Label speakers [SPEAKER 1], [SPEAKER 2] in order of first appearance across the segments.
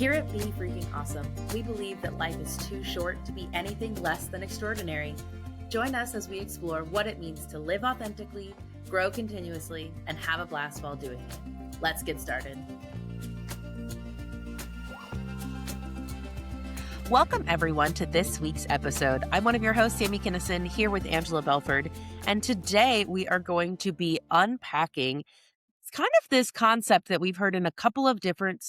[SPEAKER 1] Here at Be Freaking Awesome, we believe that life is too short to be anything less than extraordinary. Join us as we explore what it means to live authentically, grow continuously, and have a blast while doing it. Let's get started. Welcome, everyone, to this week's episode. I'm one of your hosts, Sammy Kinnison, here with Angela Belford, and today we are going to be unpacking kind of this concept that we've heard in a couple of different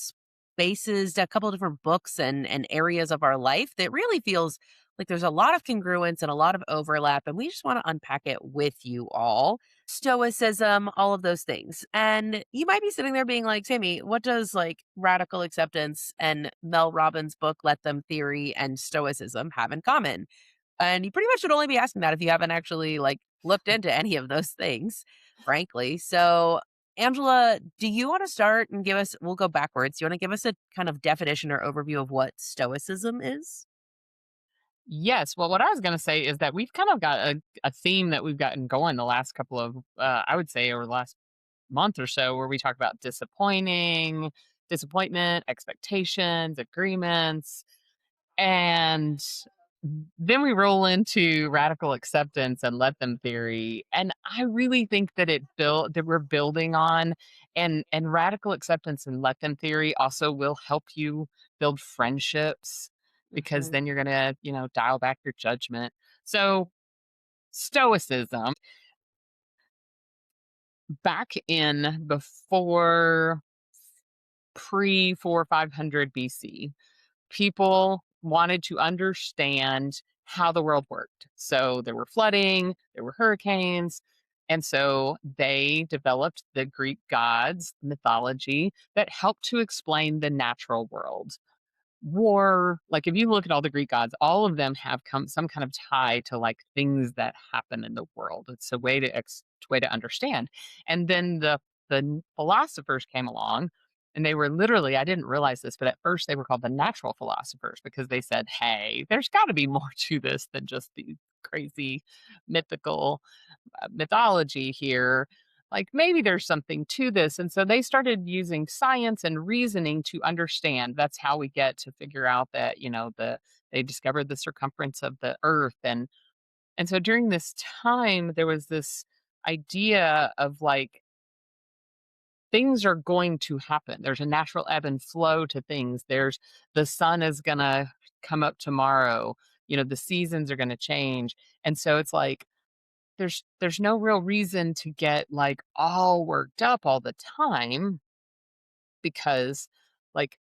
[SPEAKER 1] spaces, a couple of different books and areas of our life that really feels like there's a lot of congruence and a lot of overlap, and we just want to unpack it with you all. Stoicism, all of those things. And you might be sitting there being like, Sammy, what does like radical acceptance and Mel Robbins' book, Let Them Theory, and Stoicism have in common? And you pretty much should only be asking that if you haven't actually like looked into any of those things, frankly. So Angela, do you want to start and give us, we'll go backwards. Do you want to give us a kind of definition or overview of what Stoicism is?
[SPEAKER 2] Yes. Well, what I was going to say is that we've kind of got a theme that we've gotten going the last couple of, I would say, over the last month or so, where we talk about disappointment, expectations, agreements, and then we roll into radical acceptance and let them theory. And I really think that we're building on and radical acceptance and let them theory also will help you build friendships because
[SPEAKER 1] Mhm.
[SPEAKER 2] then you're gonna, dial back your judgment. So Stoicism, back in before pre 500 BC, people wanted to understand how the world worked. So there were flooding, there were hurricanes. And so they developed the Greek gods mythology that helped to explain the natural world. War, like if you look at all the Greek gods, all of them have some kind of tie to like things that happen in the world. It's a way to understand. And then the philosophers came along, and they were literally, I didn't realize this, but at first they were called the natural philosophers because they said, hey, there's got to be more to this than just the crazy mythical mythology here. Like maybe there's something to this. And so they started using science and reasoning to understand. That's how we get to figure out that, they discovered the circumference of the earth. And so during this time, there was this idea of like things are going to happen. There's a natural ebb and flow to things. There's the sun is gonna come up tomorrow. The seasons are gonna change. And so it's like there's no real reason to get like all worked up all the time because like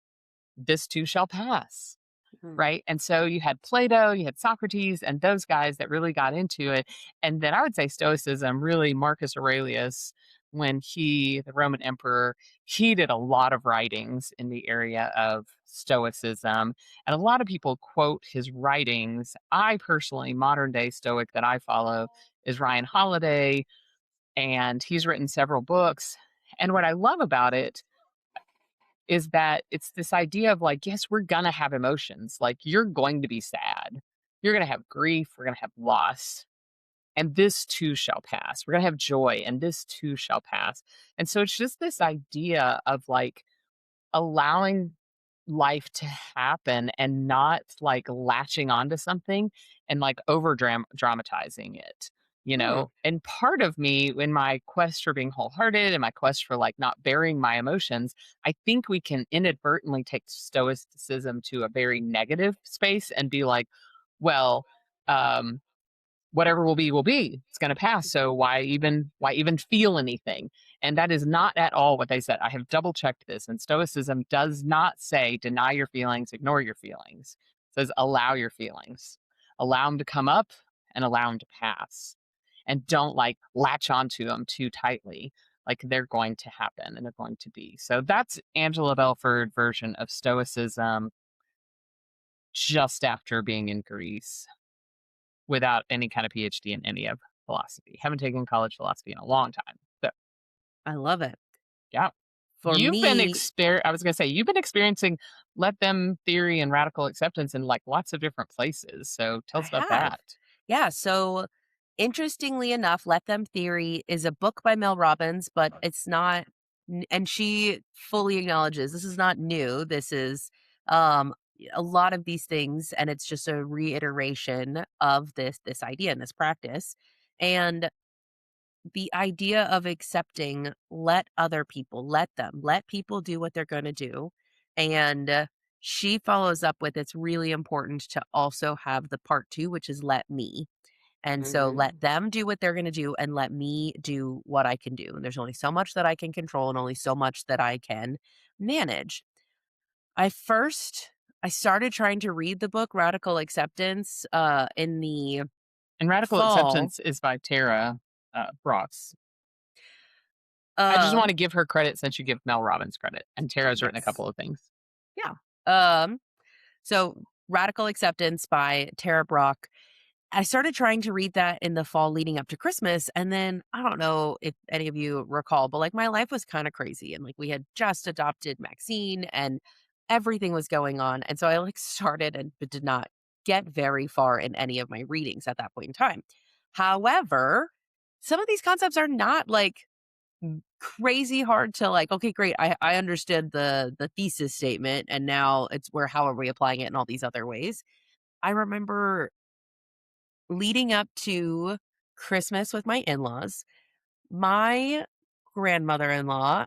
[SPEAKER 2] this too shall pass,
[SPEAKER 1] Mhm.
[SPEAKER 2] right? And so you had Plato, you had Socrates, and those guys that really got into it. And then I would say Stoicism, really Marcus Aurelius, when the Roman emperor, he did a lot of writings in the area of Stoicism. And a lot of people quote his writings. I personally, modern day Stoic that I follow is Ryan Holiday, and he's written several books. And what I love about it is that it's this idea of like, yes, we're going to have emotions. Like, you're going to be sad. You're going to have grief. We're going to have loss. And this too shall pass. We're going to have joy, and this too shall pass. And so it's just this idea of like allowing life to happen and not like latching onto something and like over dramatizing it,
[SPEAKER 1] Hmm.
[SPEAKER 2] And part of me in my quest for being wholehearted and my quest for like not burying my emotions, I think we can inadvertently take stoicism to a very negative space and be like, well, um whatever will be, it's going to pass, so why even feel anything? And that is not at all what they said. I have double checked this, and stoicism does not say deny your feelings, ignore your feelings. It says allow your feelings, allow them to come up and allow them to pass, and don't like latch onto them too tightly. Like, they're going to happen and they're going to be. So that's Angela Belford version of stoicism, just after being in Greece without any kind of PhD in any of philosophy. Haven't taken college philosophy in a long time. So,
[SPEAKER 1] I love it.
[SPEAKER 2] yeah.
[SPEAKER 1] For me,
[SPEAKER 2] I was going to say, you've been experiencing let them theory and radical acceptance in like lots of different places. So tell
[SPEAKER 1] I
[SPEAKER 2] us about
[SPEAKER 1] have.
[SPEAKER 2] that.
[SPEAKER 1] Yeah. So interestingly enough, Let Them Theory is a book by Mel Robbins, but it's not, and she fully acknowledges this is not new. This is Um, a lot of these things, and it's just a reiteration of this idea and this practice. And the idea of accepting, let other people, let people do what they're going to do. And she follows up with, it's really important to also have the part two, which is let me. And so
[SPEAKER 2] Mhm.
[SPEAKER 1] let them do what they're going to do and let me do what I can do. And there's only so much that I can control and only so much that I can manage. I first I started trying to read the book Radical Acceptance in the
[SPEAKER 2] And Radical
[SPEAKER 1] fall.
[SPEAKER 2] Acceptance is by Tara, Brach. I just
[SPEAKER 1] Um
[SPEAKER 2] wanna give her credit since you give Mel Robbins credit, and Tara's written a
[SPEAKER 1] yes.
[SPEAKER 2] couple of things.
[SPEAKER 1] Yeah. So Radical Acceptance by Tara Brach. I started trying to read that in the fall leading up to Christmas. And then I don't know if any of you recall, but like my life was kind of crazy. And like we had just adopted Maxine and everything was going on. And so I like started and but did not get very far in any of my readings at that point in time. However, some of these concepts are not like crazy hard to like, okay, great. I understood the thesis statement and now it's where how are we applying it in all these other ways. I remember leading up to Christmas with my in-laws, my grandmother-in-law,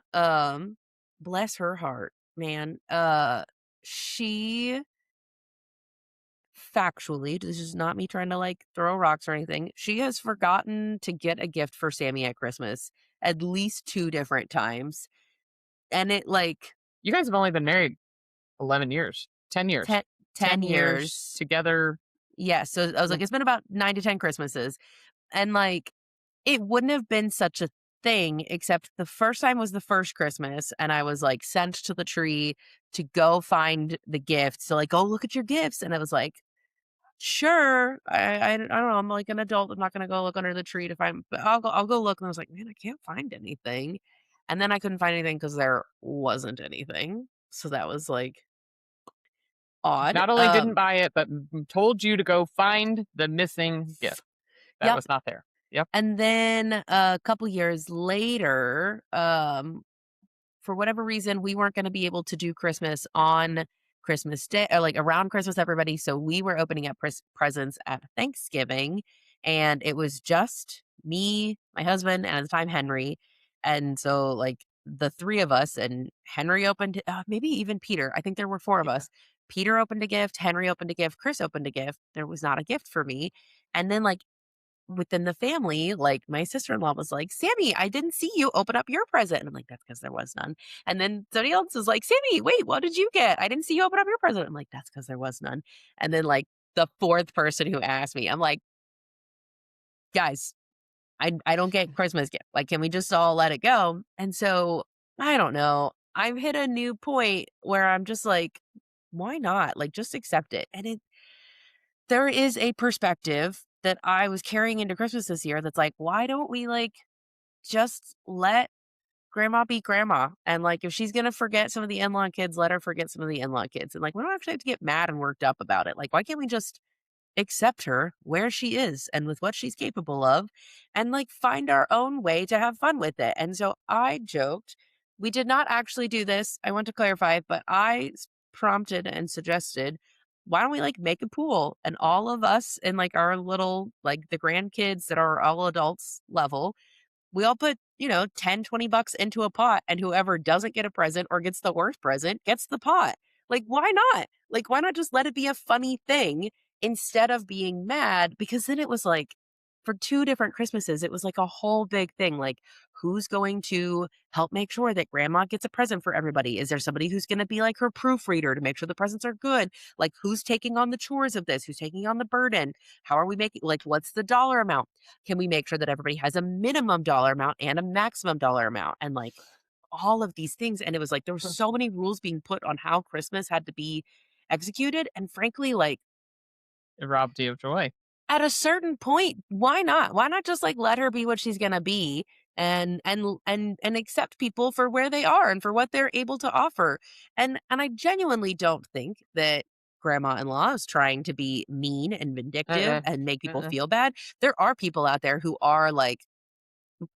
[SPEAKER 1] bless her heart, man, she factually, this is not me trying to like throw rocks or anything, she has forgotten to get a gift for Sammy at Christmas at least 2 different times. And it like
[SPEAKER 2] You guys have only been married 11 years, 10 years.
[SPEAKER 1] 10 10
[SPEAKER 2] 10 years
[SPEAKER 1] years.
[SPEAKER 2] together.
[SPEAKER 1] Yeah, so I was
[SPEAKER 2] Yeah,
[SPEAKER 1] like, it's been about 9 to 10 Christmases. And like it wouldn't have been such a thing, except the first time was the first Christmas, and I was, like, sent to the tree to go find the gifts, so, like, "Go look at your gifts," and I was like, "Sure, I don't know, I'm, like, an adult, I'm not gonna go look under the tree to find but I'll go look," and I was like, "Man, I can't find anything," and then I couldn't find anything because there wasn't anything, so that was, like, odd,
[SPEAKER 2] not only didn't buy it, but told you to go find the missing gift that
[SPEAKER 1] yep,
[SPEAKER 2] was not there. Yep,
[SPEAKER 1] and then a couple years later, for whatever reason, we weren't gonna be able to do Christmas on Christmas Day or, like, around Christmas, everybody, so we were opening up presents at Thanksgiving, and it was just me, my husband, and at the time, Henry, and so, like, the 3 of us and Henry opened maybe even Peter, I think there were 4 of
[SPEAKER 2] yeah.
[SPEAKER 1] us. Peter opened a gift, Henry opened a gift, Chris opened a gift, there was not a gift for me, and then, like, within the family, like, my sister-in-law was like, "Sammy, I didn't see you open up your present." And I'm like, "That's because there was none." And then somebody else is like, "Sammy, wait, what did you get? I didn't see you open up your present." I'm like, "That's because there was none." And then, like, the 4th person who asked me, I'm like, "Guys, I don't get Christmas gift. Like, can we just all let it go?" And so, I don't know. I've hit a new point where I'm just like, "Why not? Like, just accept it." And there is a perspective that I was carrying into Christmas this year that's like, "Why don't we, like, just let grandma be grandma. And like, if she's going to forget some of the in-law kids, let her forget some of the in-law kids. And like, we don't actually have to get mad and worked up about it. Like, why can't we just accept her where she is and with what she's capable of and like find our own way to have fun with it?" And so I joked, we did not actually do this. I want to clarify, but prompted and suggested, why don't we like make a pool and all of us and like our little, like the grandkids that are all adults level, we all put, 10, $20 into a pot, and whoever doesn't get a present or gets the worst present gets the pot. Like, why not? Like, why not just let it be a funny thing instead of being mad? Because then it was like, for 2 different Christmases, it was like a whole big thing. Like, who's going to help make sure that grandma gets a present for everybody? Is there somebody who's going to be like her proofreader to make sure the presents are good? Like, who's taking on the chores of this? Who's taking on the burden? How are we making, like, what's the dollar amount? Can we make sure that everybody has a minimum dollar amount and a maximum dollar amount? And like all of these things. And it was like there were so many rules being put on how Christmas had to be executed. And frankly, like
[SPEAKER 2] It robbed you of joy.
[SPEAKER 1] at a certain point, why not? Why not just like let her be what she's gonna be and accept people for where they are and for what they're able to offer. And I genuinely don't think that grandma-in-law is trying to be mean and vindictive
[SPEAKER 2] Uh-uh,
[SPEAKER 1] and make people
[SPEAKER 2] uh-uh.
[SPEAKER 1] feel bad. There are people out there who are like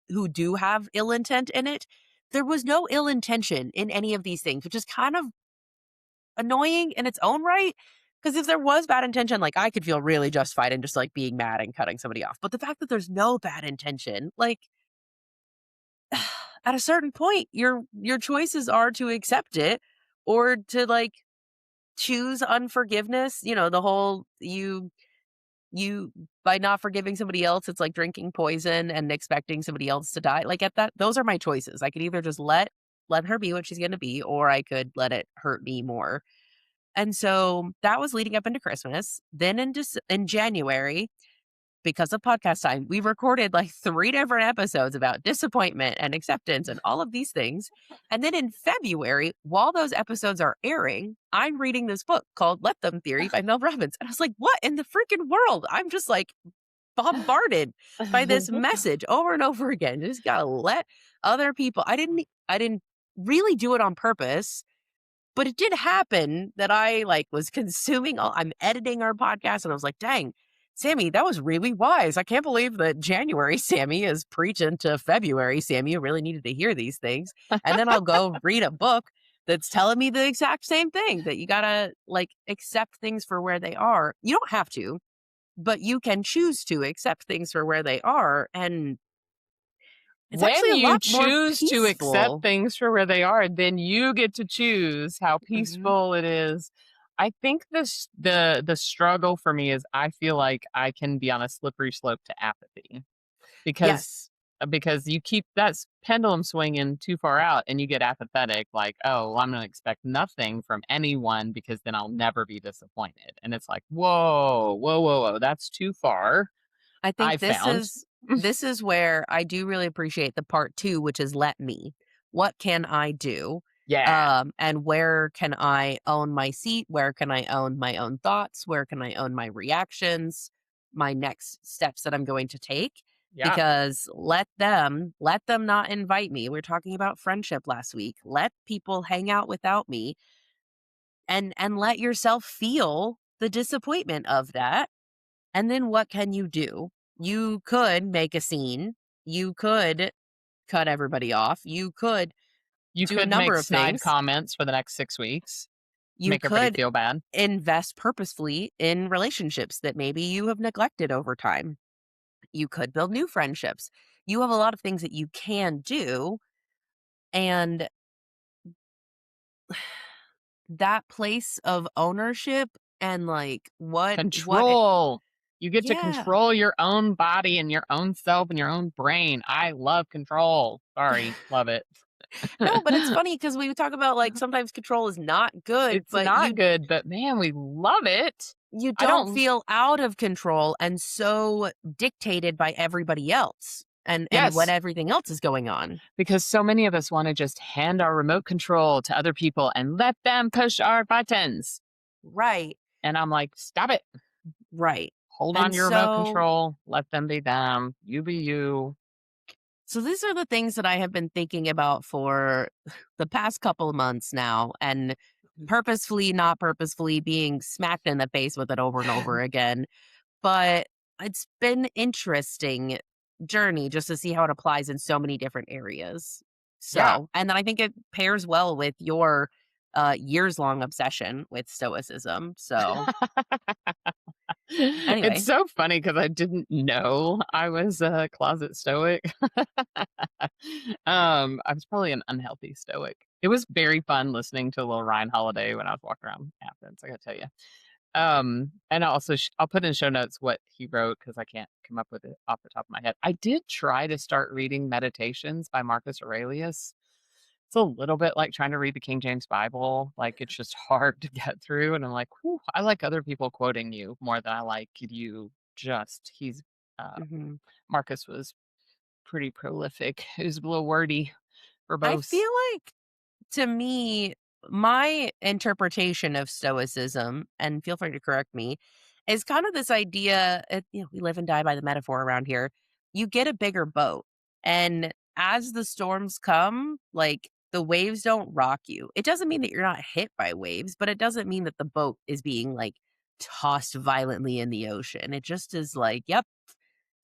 [SPEAKER 1] who do have ill intent in it. There was no ill intention in any of these things, which is kind of annoying in its own right. Because if there was bad intention, like, I could feel really justified in just, like, being mad and cutting somebody off. But the fact that there's no bad intention, like, at a certain point, your choices are to accept it or to, like, choose unforgiveness. You know, the whole you by not forgiving somebody else, it's like drinking poison and expecting somebody else to die. Like, at that, those are my choices. I could either just let her be what she's gonna be, or I could let it hurt me more. And so that was leading up into Christmas. Then in January, because of podcast time, we recorded like 3 different episodes about disappointment and acceptance and all of these things. And then in February, while those episodes are airing, I'm reading this book called Let Them Theory by Mel Robbins. And I was like, what in the freaking world? I'm just like bombarded by this message over and over again. You just gotta let other people. I didn't really do it on purpose, but it did happen that I, like, was consuming all I'm editing our podcast, and I was like, "Dang, Sammy, that was really wise. I can't believe that January Sammy is preaching to February Sammy, you really needed to hear these things." And then I'll go read a book that's telling me the exact same thing, that you gotta, like, accept things for where they are. You don't have to, but you can choose to accept things for where they are, and it's
[SPEAKER 2] When
[SPEAKER 1] actually a
[SPEAKER 2] you
[SPEAKER 1] lot more
[SPEAKER 2] choose to accept
[SPEAKER 1] peaceful.
[SPEAKER 2] things for where they are, then you get to choose how
[SPEAKER 1] Mhm.
[SPEAKER 2] peaceful it is. I think the struggle for me is I feel like I can be on a slippery slope to apathy because
[SPEAKER 1] Yes.
[SPEAKER 2] because you keep pendulum swinging too far out and you get apathetic, like, oh, well, I'm going to expect nothing from anyone because then I'll never be disappointed. And it's like, whoa, whoa, whoa, whoa, that's too far.
[SPEAKER 1] I
[SPEAKER 2] I
[SPEAKER 1] think this
[SPEAKER 2] found.
[SPEAKER 1] is this is where I do really appreciate the part 2, which is let me. What can I do?
[SPEAKER 2] Yeah.
[SPEAKER 1] And where can I own my seat? Where can I own my own thoughts? Where can I own my reactions? My next steps that I'm going to take?
[SPEAKER 2] Yeah.
[SPEAKER 1] Because let them not invite me. We are talking about friendship last week. Let people hang out without me, and let yourself feel the disappointment of that, and then what can you do? You could make a scene. You could cut everybody off. You could
[SPEAKER 2] You
[SPEAKER 1] do a
[SPEAKER 2] could make
[SPEAKER 1] number of
[SPEAKER 2] snide
[SPEAKER 1] things.
[SPEAKER 2] comments for the next 6 weeks,
[SPEAKER 1] You
[SPEAKER 2] make everybody
[SPEAKER 1] could
[SPEAKER 2] feel bad.
[SPEAKER 1] invest purposefully in relationships that maybe you have neglected over time. You could build new friendships. You have a lot of things that you can do. And that place of ownership and like
[SPEAKER 2] Control. You get to
[SPEAKER 1] yeah.
[SPEAKER 2] control your own body and your own self and your own brain. I love control. Sorry, love it.
[SPEAKER 1] No, but it's funny because we talk about, like, sometimes control is not good,
[SPEAKER 2] It's
[SPEAKER 1] but
[SPEAKER 2] not good, but man, we love it.
[SPEAKER 1] you
[SPEAKER 2] I
[SPEAKER 1] don't
[SPEAKER 2] don't.
[SPEAKER 1] feel out of control and so dictated by everybody else and what
[SPEAKER 2] Yes,
[SPEAKER 1] everything else is going on.
[SPEAKER 2] because so many of us want to just hand our remote control to other people and let them push our buttons.
[SPEAKER 1] Right,
[SPEAKER 2] And I'm like, stop it.
[SPEAKER 1] right.
[SPEAKER 2] Hold on
[SPEAKER 1] And
[SPEAKER 2] to your remote
[SPEAKER 1] so
[SPEAKER 2] control. Let them be them. You be you.
[SPEAKER 1] so these are the things that I have been thinking about for the past couple of months now, and purposefully, not purposefully being smacked in the face with it over and over again. But it's been interesting journey just to see how it applies in so many different areas.
[SPEAKER 2] Yeah.
[SPEAKER 1] So, and then I think it pairs well with your years long obsession with stoicism. So,
[SPEAKER 2] It's
[SPEAKER 1] anyway.
[SPEAKER 2] so funny because I didn't know I was a closet stoic. I was probably an unhealthy stoic. It was very fun listening to Lil Ryan Holiday when I was walking around Athens, I gotta tell you. And also, I'll put in show notes what he wrote because I can't come up with it off the top of my head. I did try to start reading Meditations by Marcus Aurelius. It's a little bit like trying to read the King James Bible. Like it's just hard to get through. And I'm like, whew, I like other people quoting you more than I like you. Uh,
[SPEAKER 1] Mhm.
[SPEAKER 2] Marcus was pretty prolific. He was a little wordy,
[SPEAKER 1] I
[SPEAKER 2] verbose.
[SPEAKER 1] feel like, to me, my interpretation of stoicism, and feel free to correct me, is kind of this idea, we live and die by the metaphor around here. You get a bigger boat, and as the storms come, like, the waves don't rock you. It doesn't mean that you're not hit by waves, but it doesn't mean that the boat is being, like, tossed violently in the ocean. It just is like, yep,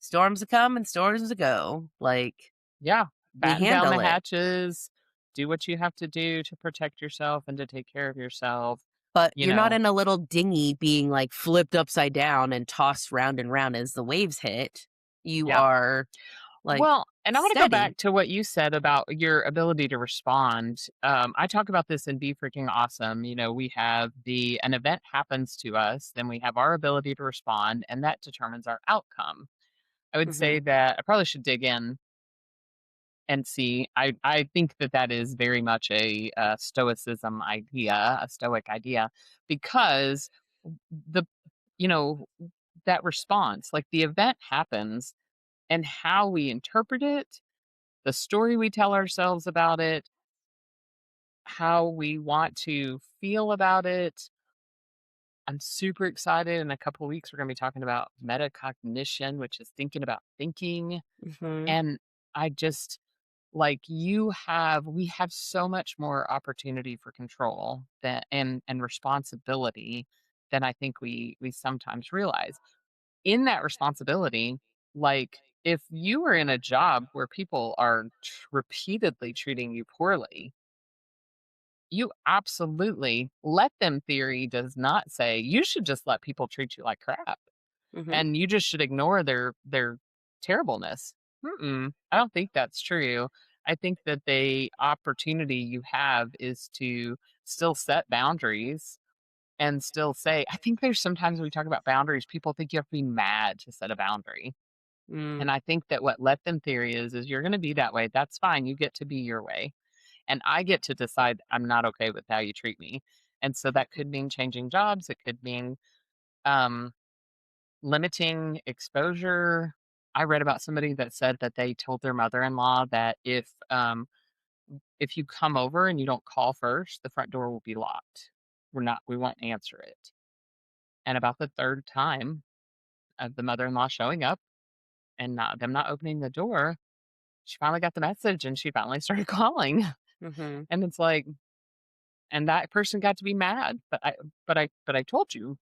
[SPEAKER 1] storms a come and storms a go. Like,
[SPEAKER 2] Yeah.
[SPEAKER 1] we
[SPEAKER 2] Batten down the
[SPEAKER 1] handle it.
[SPEAKER 2] hatches, do what you have to do to protect yourself and to take care of yourself.
[SPEAKER 1] But
[SPEAKER 2] you
[SPEAKER 1] you're not
[SPEAKER 2] know?
[SPEAKER 1] in a little dinghy being, like, flipped upside down and tossed round and round as the waves hit. You
[SPEAKER 2] Yeah.
[SPEAKER 1] are, like,
[SPEAKER 2] Well, and I want to go
[SPEAKER 1] steady.
[SPEAKER 2] back to what you said about your ability to respond. I talk about this in Be Freaking Awesome. We have an event happens to us, then we have our ability to respond, and that determines our outcome. I would say
[SPEAKER 1] Mhm,
[SPEAKER 2] that I probably should dig in and see. I think that that is very much a stoicism idea, a stoic idea, because the you know that response, like the event happens, and how we interpret it, the story we tell ourselves about it, how we want to feel about it. I'm super excited. In a couple of weeks, we're going to be talking about metacognition, which is thinking about thinking.
[SPEAKER 1] mhm,
[SPEAKER 2] And I just we have so much more opportunity for control and responsibility than I think we sometimes realize. In that responsibility, like if you are in a job where people are repeatedly treating you poorly, you absolutely let them theory does not say you should just let people treat you like crap
[SPEAKER 1] mhm,
[SPEAKER 2] and you just should ignore their terribleness. I don't think that's true. I think that the opportunity you have is to still set boundaries and still say, I think there's sometimes when we talk about boundaries, people think you have to be mad to set a boundary.
[SPEAKER 1] mm,
[SPEAKER 2] And I think that what let them theory is you're going to be that way. That's fine. You get to be your way. And I get to decide I'm not okay with how you treat me. And so that could mean changing jobs. It could mean um, limiting exposure. I read about somebody that said that they told their mother-in-law that if you come over and you don't call first, the front door will be locked. We won't answer it. And about the third time of the mother-in-law showing up and not opening the door, she finally got the message and she finally started calling.
[SPEAKER 1] mhm.
[SPEAKER 2] And it's like, and that person got to be mad. But I told you,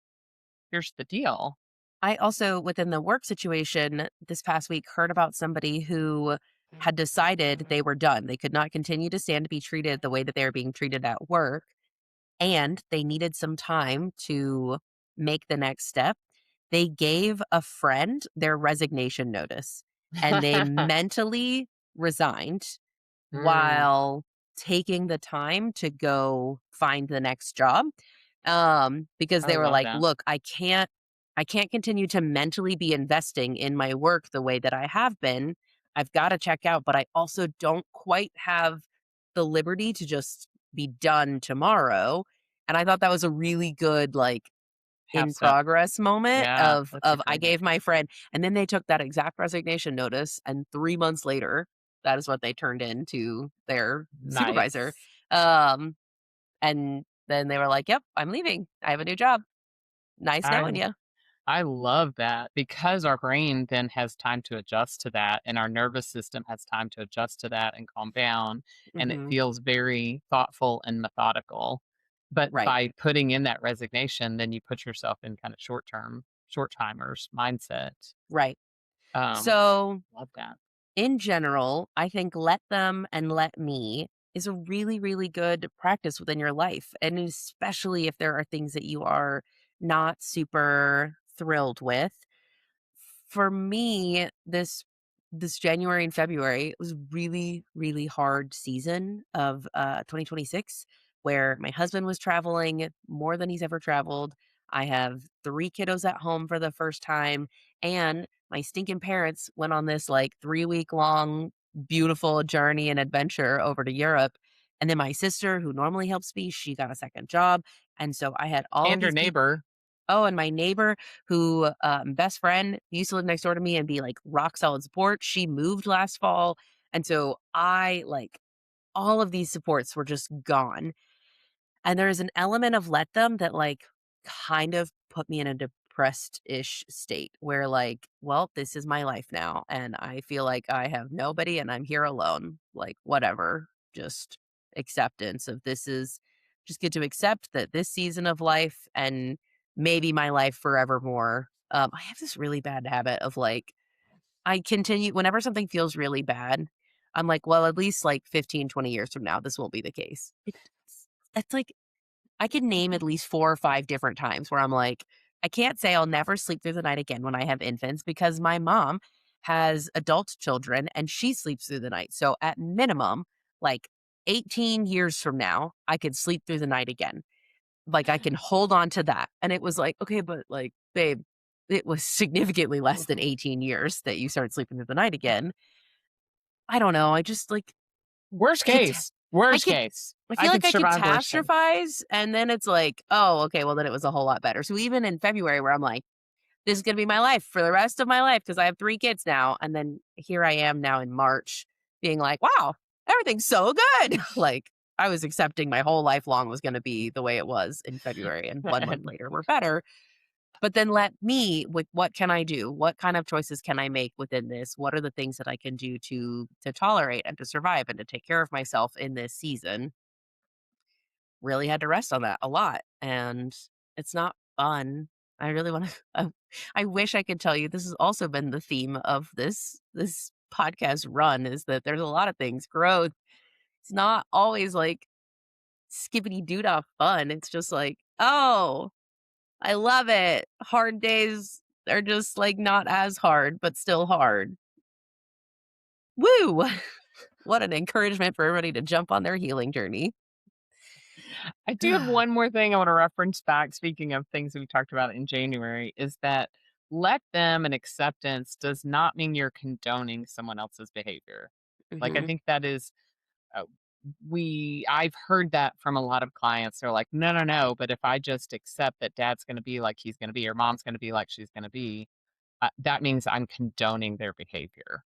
[SPEAKER 2] here's the deal.
[SPEAKER 1] I also, within the work situation this past week, heard about somebody who had decided they were done. They could not continue to stand to be treated the way that they were being treated at work, and they needed some time to make the next step. They gave a friend their resignation notice, and they mentally resigned
[SPEAKER 2] Mm,
[SPEAKER 1] while taking the time to go find the next job. Because
[SPEAKER 2] I
[SPEAKER 1] they were
[SPEAKER 2] love
[SPEAKER 1] like,
[SPEAKER 2] that.
[SPEAKER 1] "Look, I can't continue to mentally be investing in my work the way that I have been. I've gotta check out, but I also don't quite have the liberty to just be done tomorrow." And I thought that was a really good, like,
[SPEAKER 2] Half
[SPEAKER 1] in
[SPEAKER 2] step.
[SPEAKER 1] progress moment
[SPEAKER 2] Yeah,
[SPEAKER 1] of
[SPEAKER 2] that's a
[SPEAKER 1] of I
[SPEAKER 2] great one.
[SPEAKER 1] gave my friend, and then they took that exact resignation notice, and 3 months later, that is what they turned in to their supervisor.
[SPEAKER 2] Nice.
[SPEAKER 1] Um, and then they were like, "Yep, I'm leaving. I have a new job. Nice
[SPEAKER 2] I
[SPEAKER 1] knowing you."
[SPEAKER 2] I love that because our brain then has time to adjust to that and our nervous system has time to adjust to that and calm down and it
[SPEAKER 1] Mhm.
[SPEAKER 2] feels very thoughtful and methodical. But
[SPEAKER 1] Right,
[SPEAKER 2] by putting in that resignation, then you put yourself in kind of short timers mindset.
[SPEAKER 1] right.
[SPEAKER 2] Um,
[SPEAKER 1] So,
[SPEAKER 2] love that.
[SPEAKER 1] in general, I think "let them and let me" is a really, really good practice within your life, and especially if there are things that you are not super thrilled with. For me, this January and February was really, really hard season of 2026 where my husband was traveling more than he's ever traveled. I have 3 kiddos at home for the first time, and my stinking parents went on this, like, 3-week long beautiful journey and adventure over to Europe, and then my sister, who normally helps me, she got a second job, and so I had all of
[SPEAKER 2] And your
[SPEAKER 1] these people.
[SPEAKER 2] neighbor.
[SPEAKER 1] Oh, and my neighbor who, best friend, used to live next door to me and be, like, rock solid support. She moved last fall, and so all of these supports were just gone. And there's an element of let them that, like, kind of put me in a depressed-ish state where, like, well, this is my life now, and I feel like I have nobody and I'm here alone. Like, whatever, just acceptance of this is just get to accept that this season of life and maybe my life forevermore. I have this really bad habit of, like, I continue whenever something feels really bad, I'm like, well, at least, like, 15, 20 years from now, this won't be the case. It's like I can name at least 4 or 5 different times where I'm like, I can't say I'll never sleep through the night again when I have infants because my mom has adult children and she sleeps through the night. So at minimum, like 18 years from now, I could sleep through the night again. Like I can hold on to that. And it was like, okay, but like, babe, it was significantly less than 18 years that you started sleeping through the night again. I don't know. I just like
[SPEAKER 2] Worst
[SPEAKER 1] cata-
[SPEAKER 2] case,
[SPEAKER 1] I
[SPEAKER 2] worst
[SPEAKER 1] could
[SPEAKER 2] case.
[SPEAKER 1] I
[SPEAKER 2] I
[SPEAKER 1] feel like
[SPEAKER 2] could
[SPEAKER 1] I
[SPEAKER 2] survive worst case.
[SPEAKER 1] catastrophize, and then it's like, "Oh, okay, well, then it was a whole lot better." So even in February where I'm like, "This is gonna be my life for the rest of my life because I have 3 kids now," and then here I am now in March being like, "Wow, everything's so good." Like, I was accepting my whole life long was gonna be the way it was in February, and 1 month later, we're better. But then let me with what can I do? What kind of choices can I make within this? What are the things that I can do to tolerate and to survive and to take care of myself in this season? Really had to rest on that a lot, and it's not fun. I really wanna I wish I could tell you this has also been the theme of this podcast run is that there's a lot of things. Growth, it's not always, like, skippity doo dah fun. It's just like, "Oh, I love it." Hard days are just, like, not as hard, but still hard. Woo! What an encouragement for everybody to jump on their healing journey.
[SPEAKER 2] I do have one more thing I want to reference back. Speaking of things that we talked about in January, is that let them and acceptance does not mean you're condoning someone else's behavior. Like, I
[SPEAKER 1] Mhm,
[SPEAKER 2] think that is, uh, I've heard that from a lot of clients. They're like, no, no, no. But if I just accept that dad's going to be like he's going to be, or mom's going to be like she's going to be, that means I'm condoning their behavior.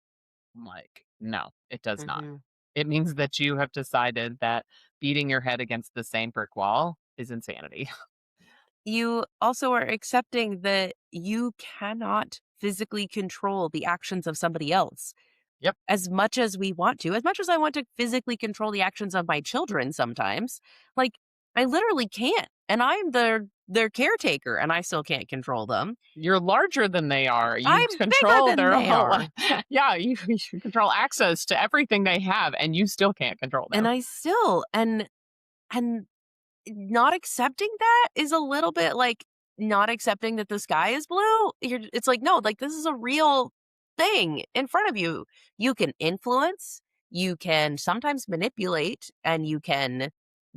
[SPEAKER 2] I'm like, no, it does not.
[SPEAKER 1] mhm.
[SPEAKER 2] It means that you have decided that beating your head against the same brick wall is insanity.
[SPEAKER 1] You also are accepting that you cannot physically control the actions of somebody else
[SPEAKER 2] Yep.
[SPEAKER 1] as much as we want to, as much as I want to physically control the actions of my children sometimes. Like, I literally can't. And I'm their caretaker and I still can't control them.
[SPEAKER 2] You're larger than they are. You
[SPEAKER 1] I'm bigger
[SPEAKER 2] control
[SPEAKER 1] than
[SPEAKER 2] their
[SPEAKER 1] they
[SPEAKER 2] whole
[SPEAKER 1] are.
[SPEAKER 2] life. Yeah, you control access to everything they have, and you still can't control
[SPEAKER 1] And
[SPEAKER 2] them.
[SPEAKER 1] I still and not accepting that is a little bit like not accepting that the sky is blue. It's like, no, like this is a real thing in front of you. You can influence, you can sometimes manipulate, and you can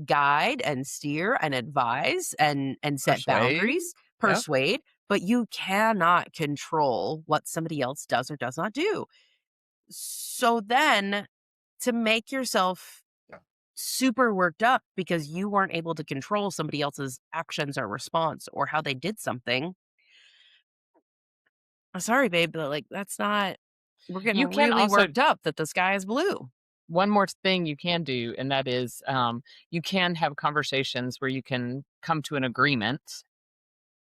[SPEAKER 1] guide and steer and advise and set
[SPEAKER 2] Persuade.
[SPEAKER 1] boundaries,
[SPEAKER 2] Yep.
[SPEAKER 1] persuade, but you cannot control what somebody else does or does not do. So then to make yourself super worked up because you weren't able to control somebody else's actions or response or how they did something. I'm sorry, babe, but like that's not we're getting
[SPEAKER 2] You can
[SPEAKER 1] really
[SPEAKER 2] also
[SPEAKER 1] worked up that the sky is blue.
[SPEAKER 2] one more thing you can do, and that is you can have conversations where you can come to an agreement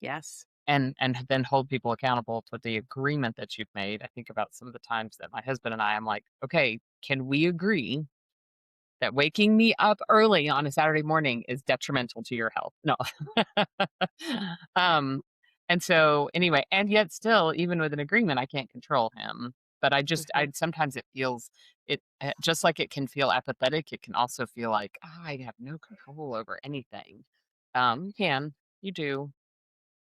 [SPEAKER 1] Yes.
[SPEAKER 2] and then hold people accountable to the agreement that you've made. I think about some of the times that my husband and I'm like, okay, can we agree that waking me up early on a Saturday morning is detrimental to your health? No. um, and so anyway, and yet still, even with an agreement, I can't control him. But I
[SPEAKER 1] Mhm.
[SPEAKER 2] sometimes it feels just like it can feel apathetic. It can also feel like I have no control over anything. You can, you do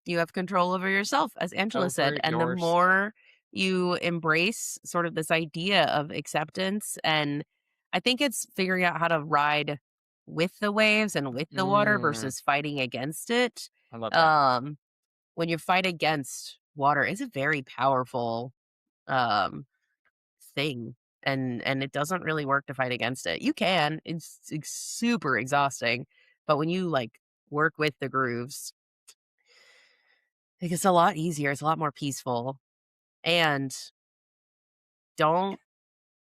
[SPEAKER 1] You have control over yourself, as Angela said.
[SPEAKER 2] over
[SPEAKER 1] And the
[SPEAKER 2] yourself.
[SPEAKER 1] more you embrace sort of this idea of acceptance, and I think it's figuring out how to ride with the waves and with the water
[SPEAKER 2] Mm,
[SPEAKER 1] versus fighting against it.
[SPEAKER 2] I love that.
[SPEAKER 1] Um, when you fight against water, it's a very powerful um thing and it doesn't really work to fight against it. You can. It's super exhausting, but when you like work with the grooves, it's a lot easier, it's a lot more peaceful. And don't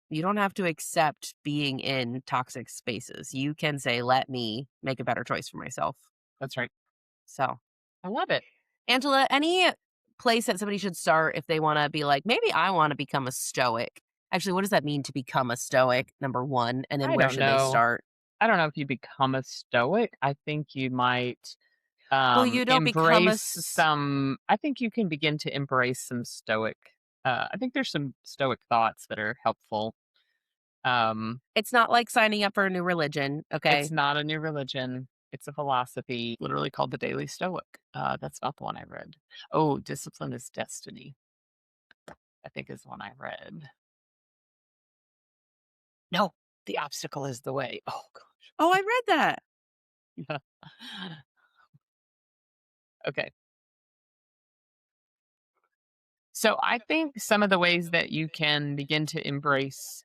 [SPEAKER 1] you don't have to accept being in toxic spaces. You can say, "Let me make a better choice for myself."
[SPEAKER 2] That's right.
[SPEAKER 1] So,
[SPEAKER 2] I love it.
[SPEAKER 1] Angela, any place that somebody should start if they want to be like, maybe I want to become a stoic. Actually, what does that mean to become a stoic? Number one, and then
[SPEAKER 2] I
[SPEAKER 1] where
[SPEAKER 2] don't
[SPEAKER 1] should they
[SPEAKER 2] know.
[SPEAKER 1] start?
[SPEAKER 2] I don't know if you become a stoic. I think you might
[SPEAKER 1] Well, you don't become a
[SPEAKER 2] embrace some I think you can begin to embrace some stoic I think there's some stoic thoughts that are helpful. Um
[SPEAKER 1] it's not like signing up for a new religion,
[SPEAKER 2] it's
[SPEAKER 1] okay?
[SPEAKER 2] not a new religion. It's a philosophy literally called the Daily Stoic. That's not the one I read. Oh, Discipline is Destiny, I think is one I read. No, The Obstacle is the Way. Oh, gosh.
[SPEAKER 1] Oh, I read that.
[SPEAKER 2] Yeah. Okay. So I think some of the ways that you can begin to embrace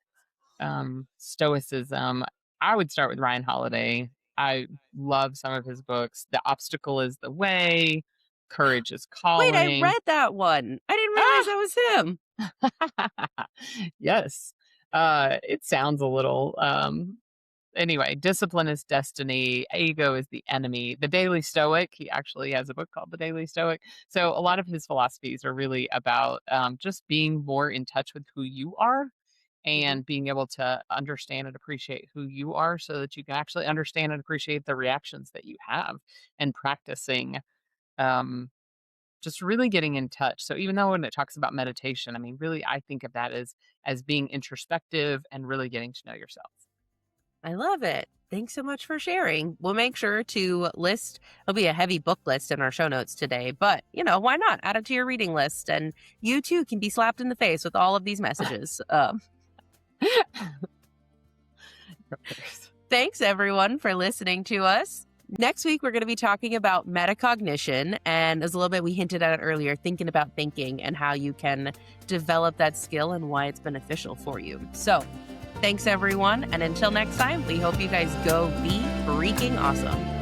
[SPEAKER 2] Stoicism, I would start with Ryan Holiday. I love some of his books. The Obstacle is the Way, Courage is
[SPEAKER 1] Wait, I
[SPEAKER 2] Calling.
[SPEAKER 1] read that one. I didn't realize
[SPEAKER 2] Ah!
[SPEAKER 1] that was him.
[SPEAKER 2] Yes. It sounds a little, anyway, Discipline is Destiny, Ego is the Enemy. The Daily Stoic, he actually has a book called The Daily Stoic. So a lot of his philosophies are really about just being more in touch with who you are
[SPEAKER 1] Mhm.
[SPEAKER 2] and being able to understand and appreciate who you are so that you can actually understand and appreciate the reactions that you have and practicing just really getting in touch. So even though when it talks about meditation, I mean, really, I think of that as being introspective and really getting to know yourself.
[SPEAKER 1] I love it. Thanks so much for sharing. We'll make sure to list, it'll be a heavy book list in our show notes today, but why not? Add it to your reading list. And you too can be slapped in the face with all of these messages. Thanks everyone for listening to us. Next week, we're going to be talking about metacognition. And as a little bit, we hinted at it earlier, thinking about thinking and how you can develop that skill and why it's beneficial for you. So thanks everyone. And until next time, we hope you guys go be freaking awesome.